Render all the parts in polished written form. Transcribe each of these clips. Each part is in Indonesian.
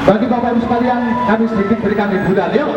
Bagi Bapak Ibu sekalian, kami sedikit berikan hiburan, yuk.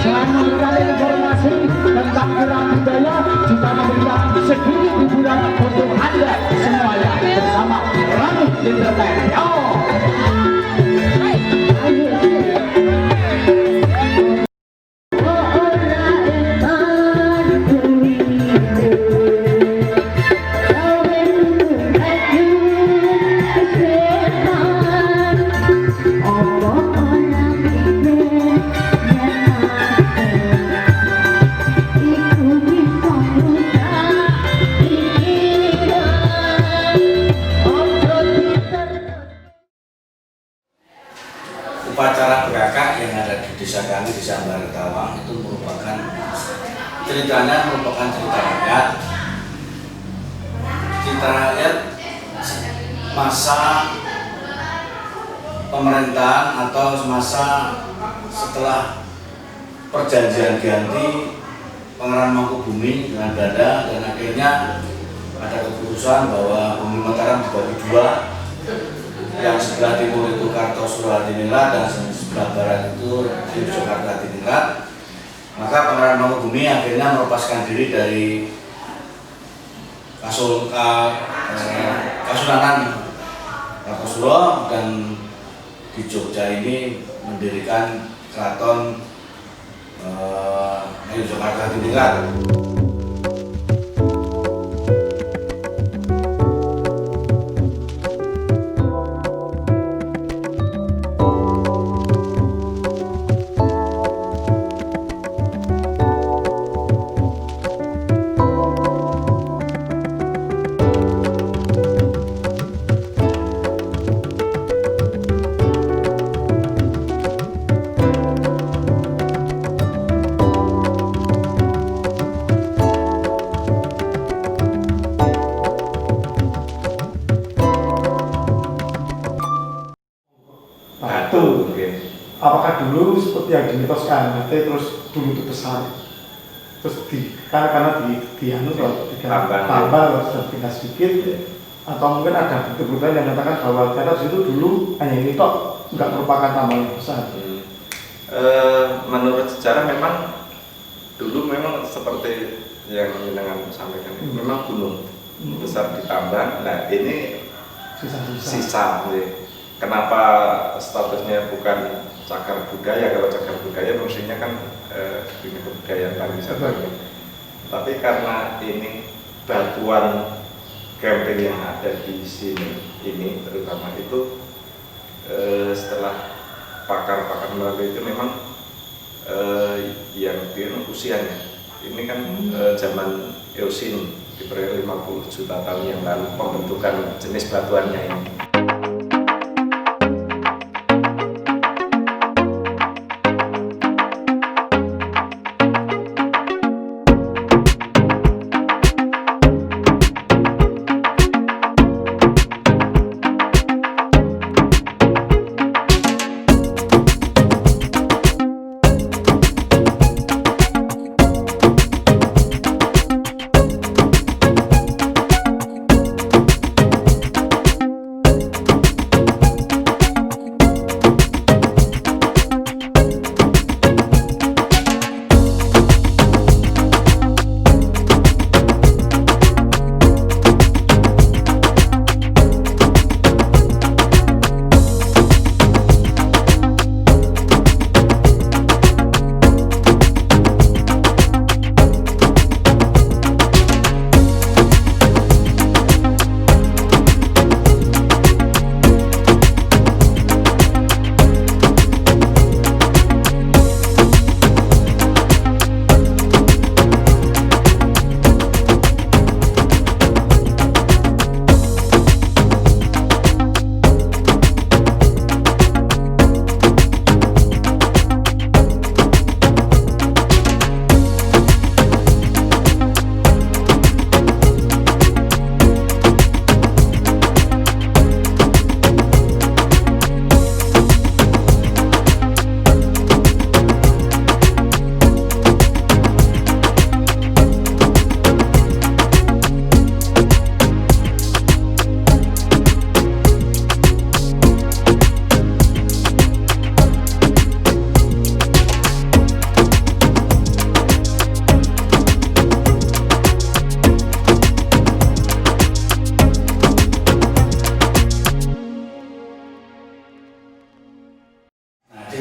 Selain memberikan informasi tentang gerak budaya, juga memberikan sedikit hiburan untuk Anda semuanya bersama Rani Entertain. Yo! Upacara Berakak yang ada di desa kami, Desa Ambaretawang, itu merupakan ceritanya merupakan cerita rakyat. Cerita rakyat masa pemerintahan atau masa setelah perjanjian ganti Pangeran Mangkubumi dengan Belanda, dan akhirnya ada keputusan bahwa Bumi Mataram dibagi dua. Yang sebelah timur itu Kartosuro Hadiningrat dan sebelah barat itu Yogyakarta Hadiningrat. Maka Pangeran Mangkubumi akhirnya melepaskan diri dari Kasultanan Kartosuro dan di Jogja ini mendirikan keraton Yogyakarta Hadiningrat. Batu, apakah dulu seperti yang dimitoskan, nanti terus dulu itu besar, terus karena tambah sudah tinggal sedikit, atau mungkin ada bukti-bukti yang mengatakan bahwa ternyata itu dulu hanya ini tok, nggak merupakan tambang yang besar. Menurut sejarah memang dulu memang seperti yang Minangan sampaikan, memang gunung besar ditambang. Nah ini sisa. Kenapa statusnya bukan cagar budaya? Kalau cagar budaya fungsinya kan dunia kebudayaan pariwisata. Tapi karena ini batuan camping yang ada di sini ini terutama itu setelah pakar-pakar melalui itu memang yang dihitung usianya ini kan zaman Eosin di periode 50 juta tahun yang lalu pembentukan jenis batuannya ini.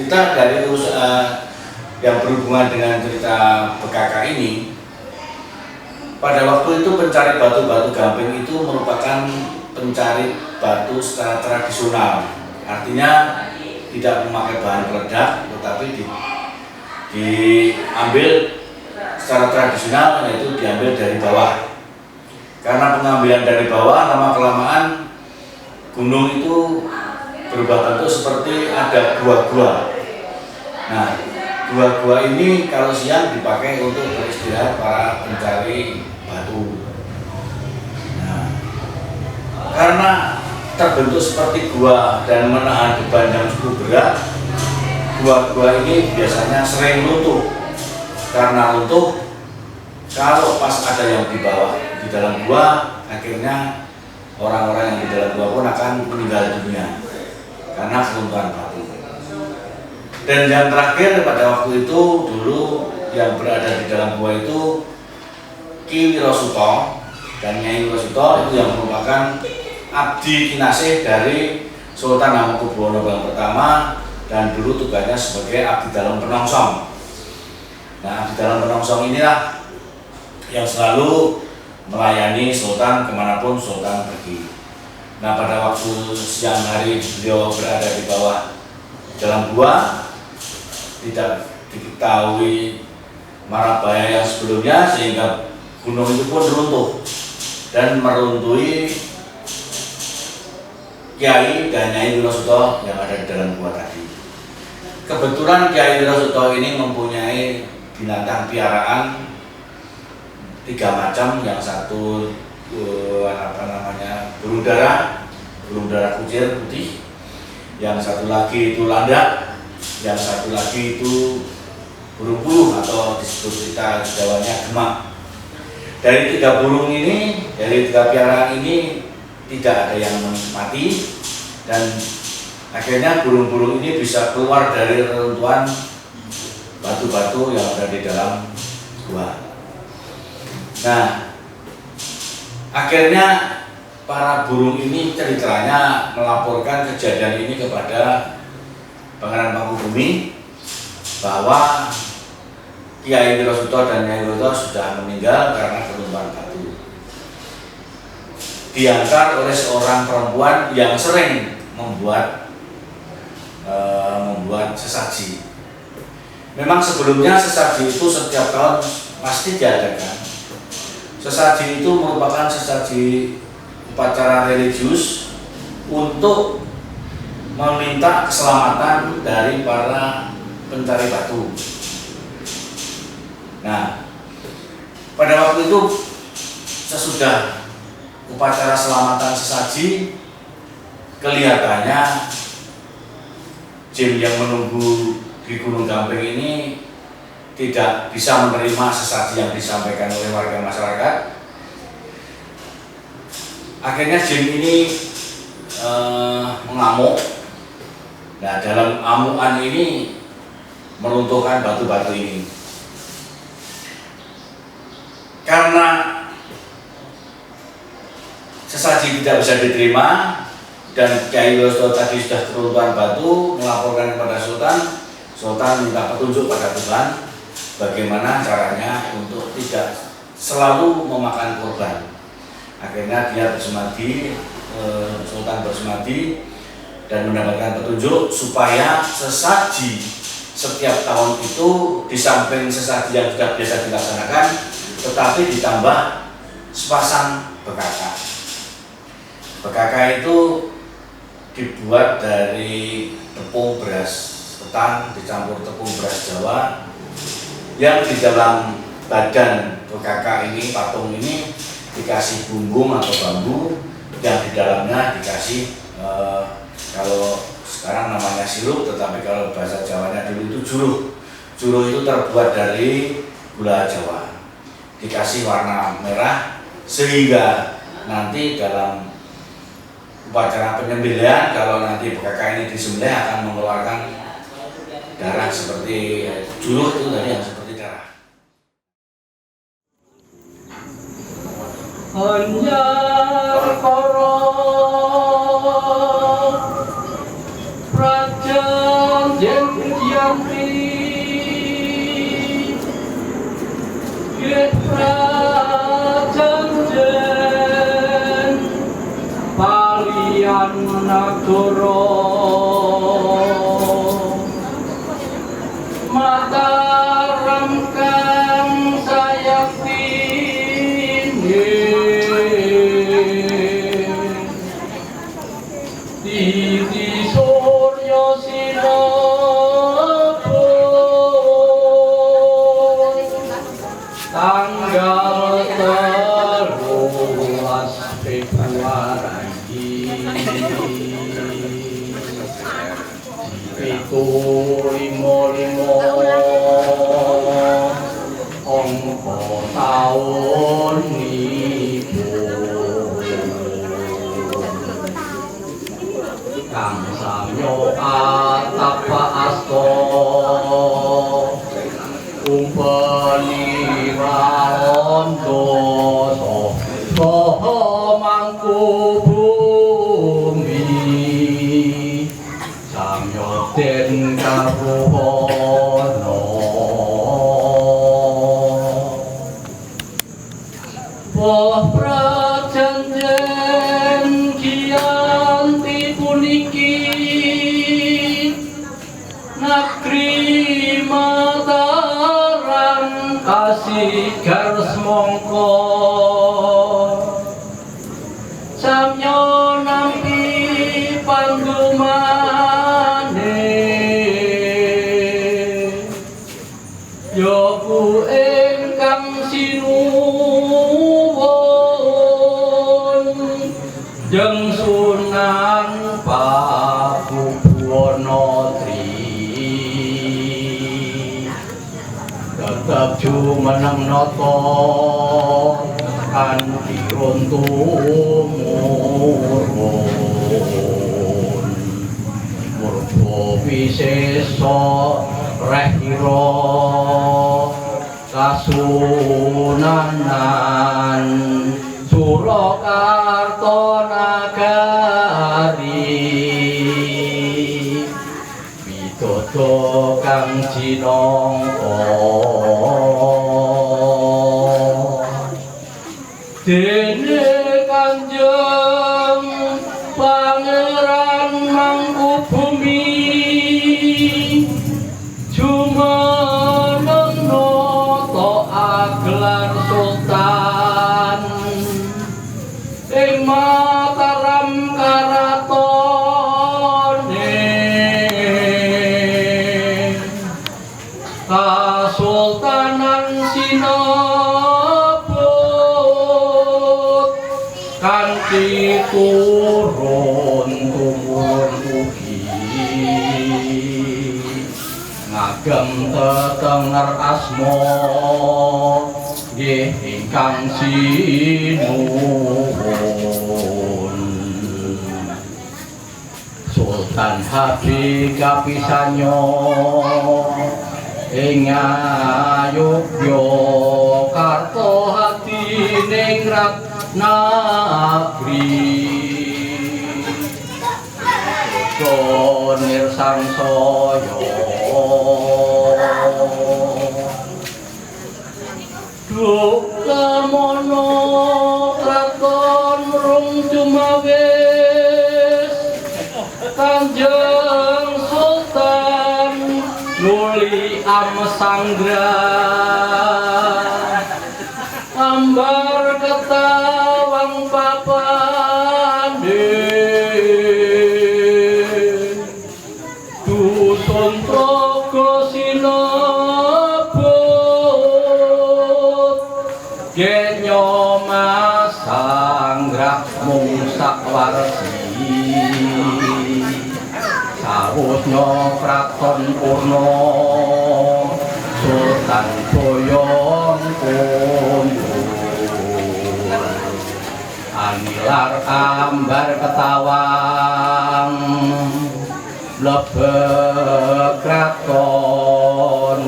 Kita dari yang berhubungan dengan cerita PKK ini, pada waktu itu pencari batu-batu gamping itu merupakan pencari batu secara tradisional, artinya tidak memakai bahan peledak, tetapi diambil secara tradisional, yaitu diambil dari bawah. Karena pengambilan dari bawah, lama-kelamaan gunung itu berubah bentuk seperti ada gua-gua. Nah, gua-gua ini kalau siang dipakai untuk beristirahat para pencari batu. Nah, karena terbentuk seperti gua dan menahan beban yang cukup berat, gua-gua ini biasanya sering runtuh. Karena runtuh, kalau pas ada yang di bawah di dalam gua, akhirnya orang-orang yang di dalam gua pun akan meninggal dunia karena keruntuhan batu. Dan yang terakhir pada waktu itu dulu yang berada di dalam gua itu Ki Wirosuto dan Nyai Wirosuto, itu yang merupakan abdi kinasih dari Sultan Hamengkubuwono yang pertama, dan dulu tugasnya sebagai abdi dalam penongsong. Nah, abdi dalam penongsong inilah yang selalu melayani Sultan kemanapun Sultan pergi. Nah, pada waktu siang hari beliau berada di bawah dalam gua, tidak diketahui mara bahaya yang sebelumnya, sehingga gunung itu pun runtuh dan meruntuhi Kiai dan Nyai Wirosuto yang ada di dalam gua tadi. Kebetulan Kiai Wirosuto ini mempunyai binatang piaraan 3 macam, yang satu burung dara kucir putih, yang satu lagi itu landak, yang satu lagi itu burung puluh atau disebut kita Jawanya gemak. Dari 3 burung ini, dari 3 piaraan ini tidak ada yang mati, dan akhirnya burung-burung ini bisa keluar dari reruntuhan batu-batu yang ada di dalam gua. Nah, akhirnya para burung ini ceritanya melaporkan kejadian ini kepada Pangeran Mangkubumi bahwa Kiai Wirosuto dan Nyai Wirosuto sudah meninggal karena keruntuhan batu. Diantar oleh seorang perempuan yang sering membuat sesaji. Memang sebelumnya sesaji itu setiap tahun pasti diadakan. Sesaji itu merupakan sesaji upacara religius untuk meminta keselamatan dari para pencari batu. Nah, pada waktu itu sesudah upacara selamatan sesaji, kelihatannya jin yang menunggu di Gunung Gamping ini tidak bisa menerima sesaji yang disampaikan oleh warga masyarakat. Akhirnya jin ini mengamuk. Nah, dalam amukan ini meruntuhkan batu-batu ini. Karena sesaji tidak bisa diterima dan Kiai Wirosuto tadi sudah keruntuhan batu, melaporkan kepada Sultan. Sultan minta petunjuk pada Tuhan bagaimana caranya untuk tidak selalu memakan korban. Akhirnya dia bersemadi, Sultan bersemadi dan mendapatkan petunjuk supaya sesaji setiap tahun itu di samping sesaji yang sudah biasa dilaksanakan, tetapi ditambah sepasang bekaka. Bekaka itu dibuat dari tepung beras ketan dicampur tepung beras Jawa, yang di dalam badan bekaka ini, patung ini dikasih bumbung atau bambu, yang di dalamnya dikasih kalau sekarang namanya sirup, tetapi kalau bahasa Jawanya dulu itu juruh. Juruh itu terbuat dari gula Jawa, dikasih warna merah, sehingga nanti dalam upacara penyembelihan, kalau nanti bekaka ini disembelih akan mengeluarkan darah seperti juruh itu tadi, yang seperti darah. Anjar koro prajan jen nagara Mataram kang sayaktine Titi Surya Sinabung tanggal 13 Februari Pitu limo angka taun kang samyo atapa asta umpeni raondo saha mangku bumi samyo den karuhono wah prajanjen kianti puniki negeri Mataram kasigar semongko samyo nampi pandumane yoku ingkang sinuwun jeng Sunan Pakubuwana tetep jumeneng nata kanthi runtumurun murba wisesa rehira kasunanan Surakarta nagari widodo kang jinangka dene Kanjeng Pangeran Mangkubumi jumeneng nata agelar sultan ing Mataram karatone Kasultanan sinebut kanthi turun-tumurun ugi ngagem tetenger asma nggih ingkang sinuwun Sultan Habib kapisanyo ing Ngayogyakarta hati ningrat nagri Sonir sangsaya Dukamono kraton rung jumawis Kanjeng Sultan nuli amsanggra ambar ketawang papane dusun toko sinebut genyo masanggra mung sakwarsi sausnya kraton purna Sultan boyong kundur anilar ambar ketawang mlebet kraton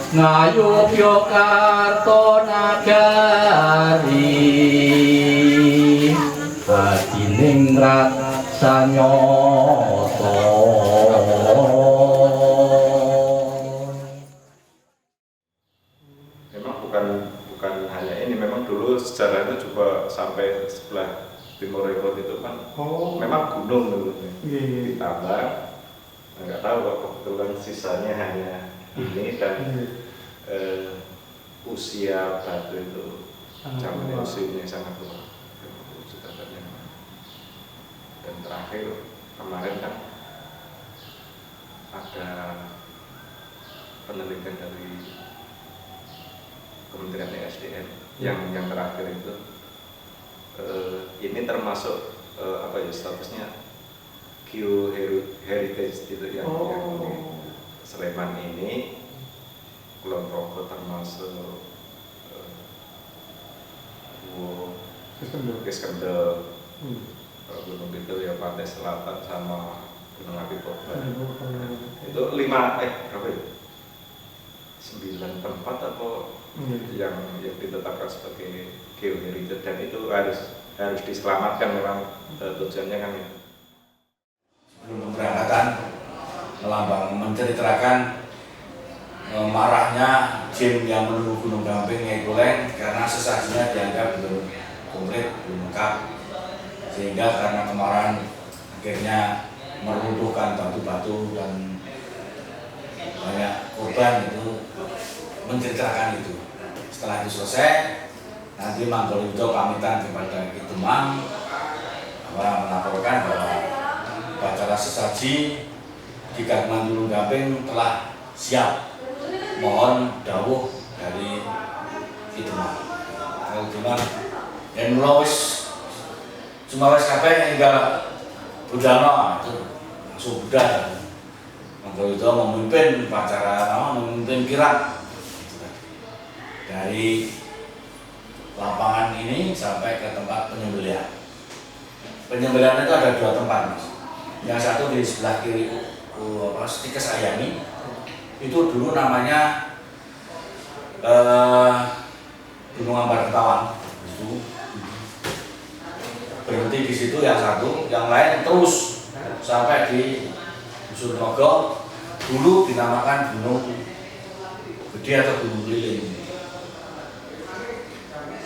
Ngayogyakarta nagari hadiningrat sanyata bukan hanya ini, memang dulu sejarah itu juga sampai sebelah timur Renggot itu kan memang gunung ditambah, nggak tahu kok kebetulan sisanya hanya ini dan usia batu itu zaman usianya sangat tua, sudah banyak. Dan terakhir kemarin kan ada penelitian dari Kementerian ESDM yang terakhir itu ini termasuk apa ya statusnya geoheritage itu yang ini. Sleman ini Kulon Progo termasuk Kendel, Gunung Kidul ya Pantai Selatan sama Gunung Api Korban. Itu 5 berapa ya? 9 tempat atau yang ditetapkan sebagai geoheritage dan itu harus diselamatkan memang tujuannya kan itu. Sebelum pemberangkatan menceritakan marahnya jin yang menuju Gunung Gamping Nyai Kuleng karena sesajinya dianggap belum komplit, belum lengkap, sehingga karena kemarahan akhirnya meruntuhkan batu-batu dan banyak korban. Itu menceritakan itu. Setelah itu selesai, nanti Manggolwudo pamitan kepada Ki Demang melaporkan bahwa upacara sesaji di Kagungan Gunung Gamping telah siap. Mohon dawuh dari Ki Demang. Kalau Demang yang mulawis cuma wis kabeh hingga budana itu langsung budal. Manggolwudo memimpin upacara, memimpin kirap dari lapangan ini sampai ke tempat penyembelihan. Penyembelihan itu ada 2 tempat, Mas. Yang satu di sebelah kiri Tikes Ayani, itu dulu namanya Gunung Ambar Ketawang. Itu berhenti di situ yang satu, yang lain terus sampai di Dusun Rogo. Dulu dinamakan Gunung Gede atau Gunung Lilin.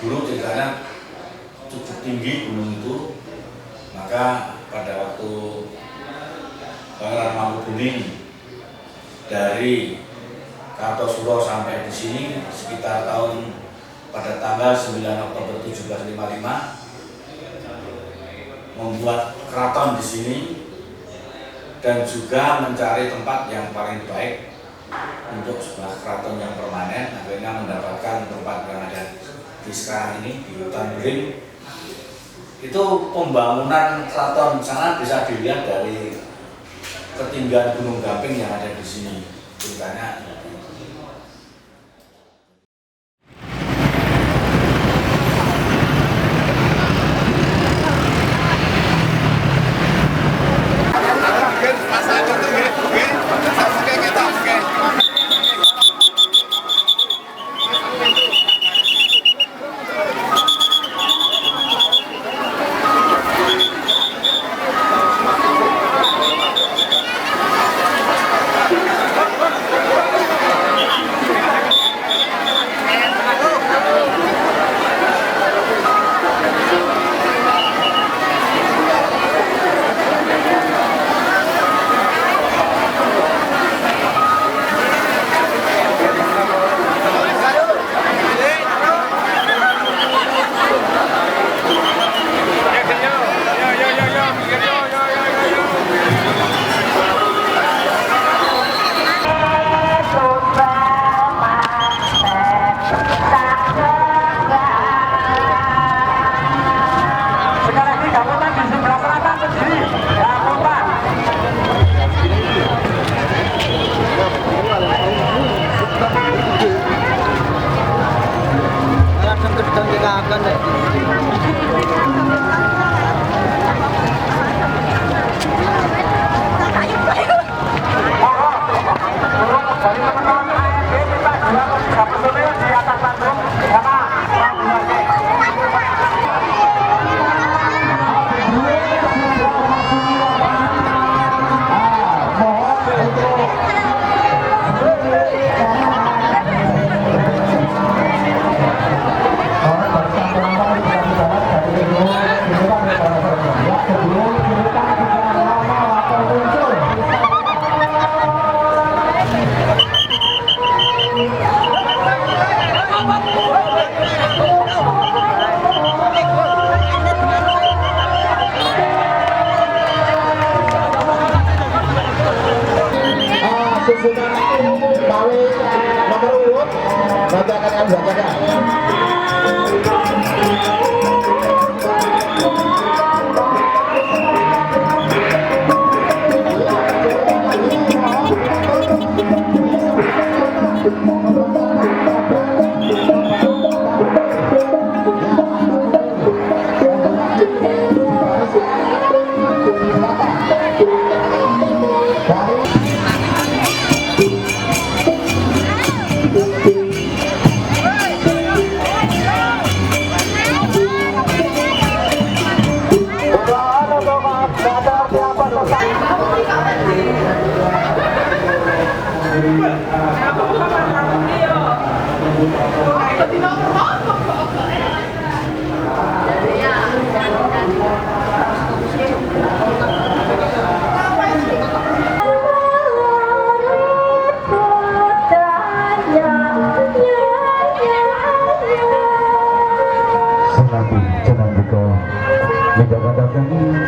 Dulu tingkatnya cukup tinggi gunung itu, maka pada waktu Pangeran Mangkubumi dari Kartosuro sampai di sini sekitar pada tanggal 9 Oktober 1755 membuat keraton di sini dan juga mencari tempat yang paling baik untuk sebuah keraton yang permanen. Akhirnya mendapatkan tempat yang ada di sekarang ini di Hutan Bering. Itu pembangunan keraton sana bisa dilihat dari ketinggian Gunung Gamping yang ada di sini. Ceritanya akan kami bacakan.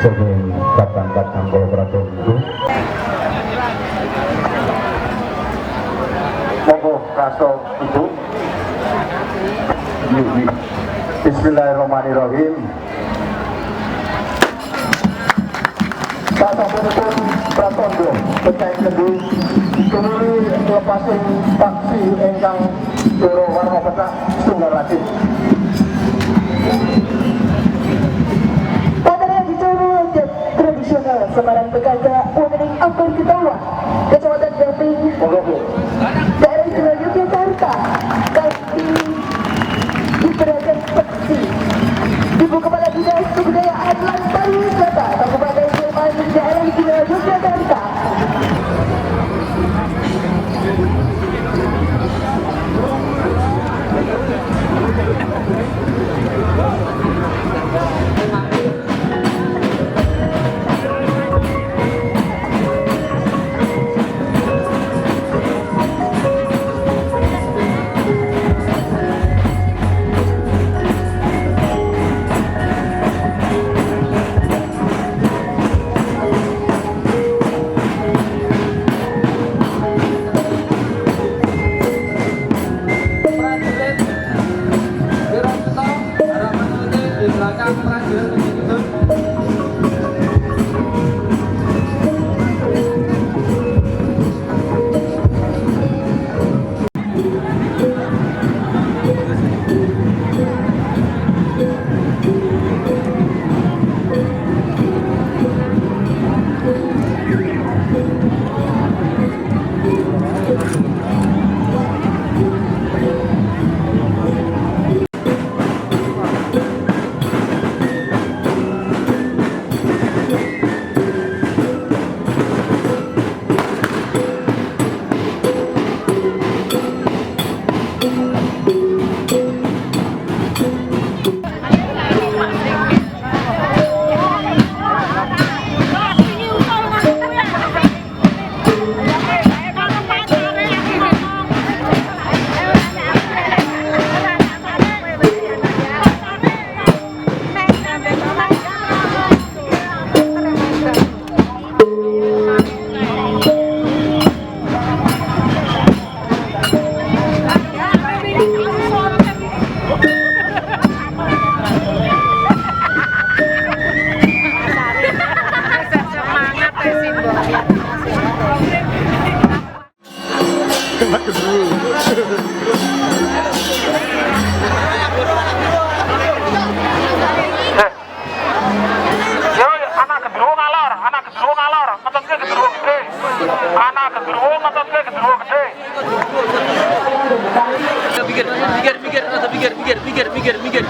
sebagai kadang-kadang kolaborator itu monggo kasto ibu. Bismillahirrahmanirrahim. Sasampunipun pratondo pecahin kedu kemuli lepasin taksi engkang doro warna petak setunggal lagi. Tradisional Semarang Bekaka Wening Ampar Ketawa Kecamatan Gaping daerah istimewa Yogyakarta kali diberangkat Peksi Ibu Kepala Dinas Kebudayaan dan Pariwisata Kabupaten Sleman daerah istimewa Yogyakarta. Pikir.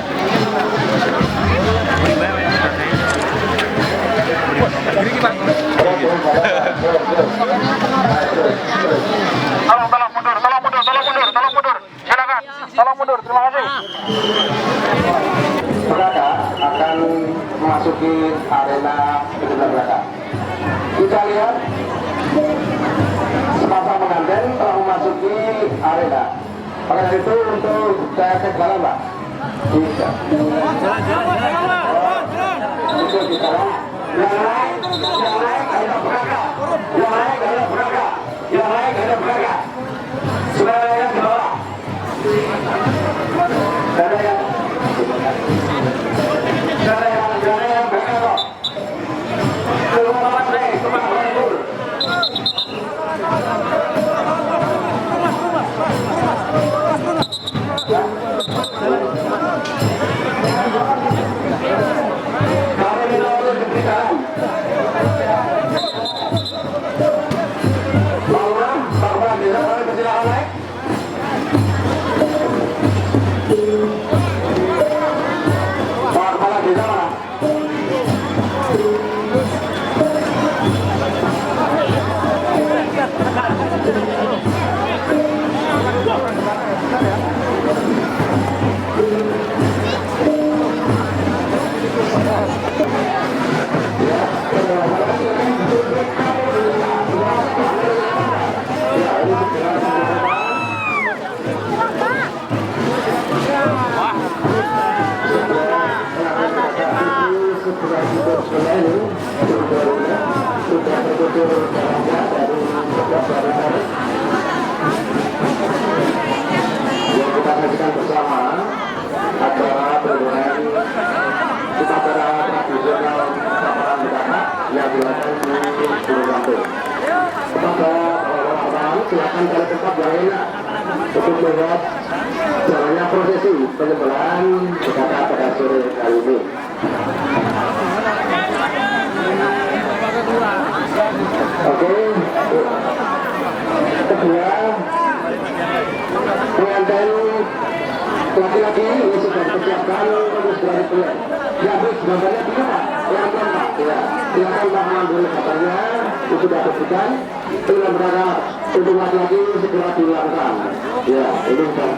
Tolong mundur, terima kasih. Saudara akan memasuki arena kejutan belakang. Kita lihat sepasang pengantin telah memasuki arena. Maka dari itu untuk saya cek jalan, Pak. Bisa. Itu di dalam. Yang lain ada belakang. Yang lain ada belakang. Sudah yang di bawah. prosedur jalannya dari sebelah dari yang kita saksikan bersama acara berhubungan upacara tradisional paparan bencana yang dilakukan di Gunung Gantung. Kepada orang-orang silakan cari tempat yang enak untuk melihat jalannya prosesi penyembelihan bencana pada sore kali ini. Oke, kedua pengantin laki-laki ini sudah dipersiapkan untuk segera dipilih. Ya, terus gambarnya bisa Pak? Pelan-pelan Pak. Ya, silakan Pak mengambil gambarnya. Itu sudah diberikan. Dengan berharap untuk laki-laki segera diulangkan. Ya, ini sudah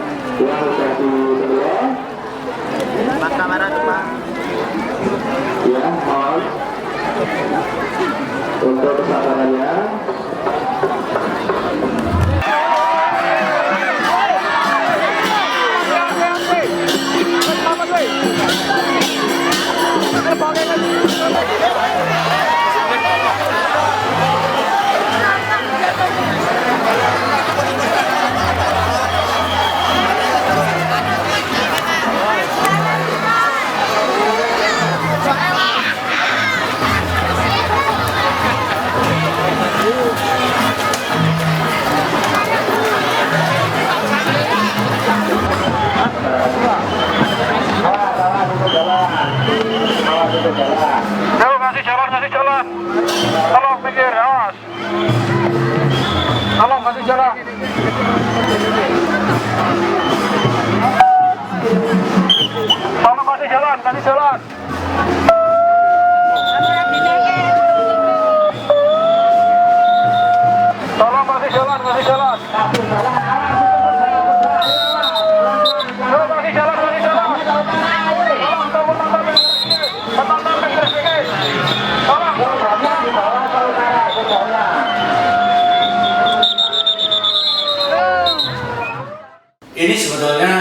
disembelih. Pak kamera Pak. Ya, mohon untuk kesabarannya. Kasih jalan. Tolong pikir, awas. Tolong kasih jalan. Tolong kasih jalan, kasih jalan. Tolong kasih jalan, kasih jalan. Tolong kasih jalan, kasih jalan. Ini sebetulnya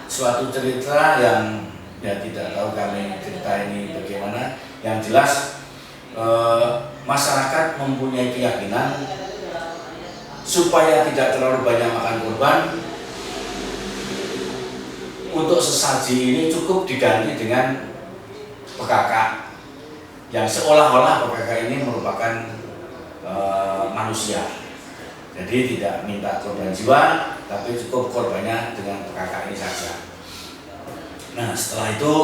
suatu cerita yang ya tidak tahu kami cerita ini bagaimana. Yang jelas masyarakat mempunyai keyakinan supaya tidak terlalu banyak makan korban. Untuk sesaji ini cukup diganti dengan pekaka yang seolah-olah pekaka ini merupakan manusia. Jadi tidak minta korban jiwa, tapi cukup korbannya dengan pekaka ini saja. Nah, setelah itu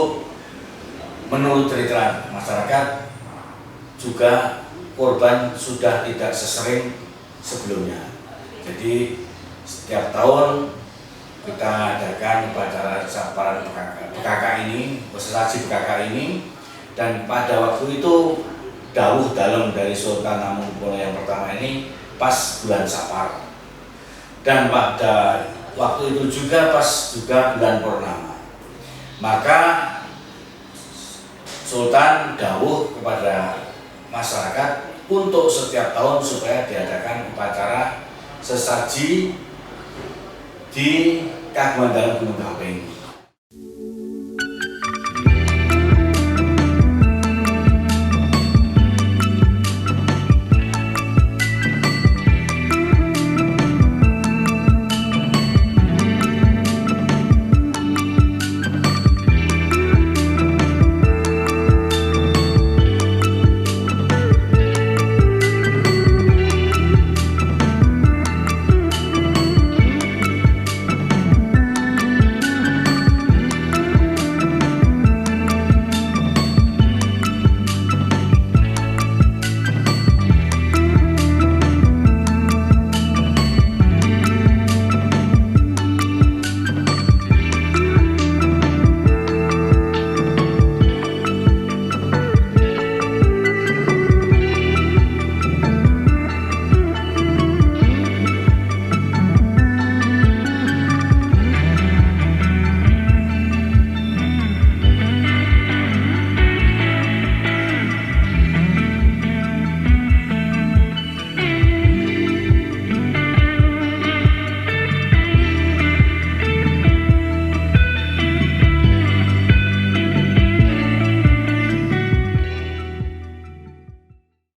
menurut cerita masyarakat juga korban sudah tidak sesering sebelumnya. Jadi setiap tahun kita adakan upacara saparan pekaka ini, sesaji pekaka ini, dan pada waktu itu dawuh dalam dari Sultan Hamengkubuwono yang pertama ini pas bulan Sapar, dan pada waktu itu juga pas juga bulan Purnama. Maka Sultan dawuh kepada masyarakat untuk setiap tahun supaya diadakan upacara sesaji di Kagungan Dalam Gunung Kaping.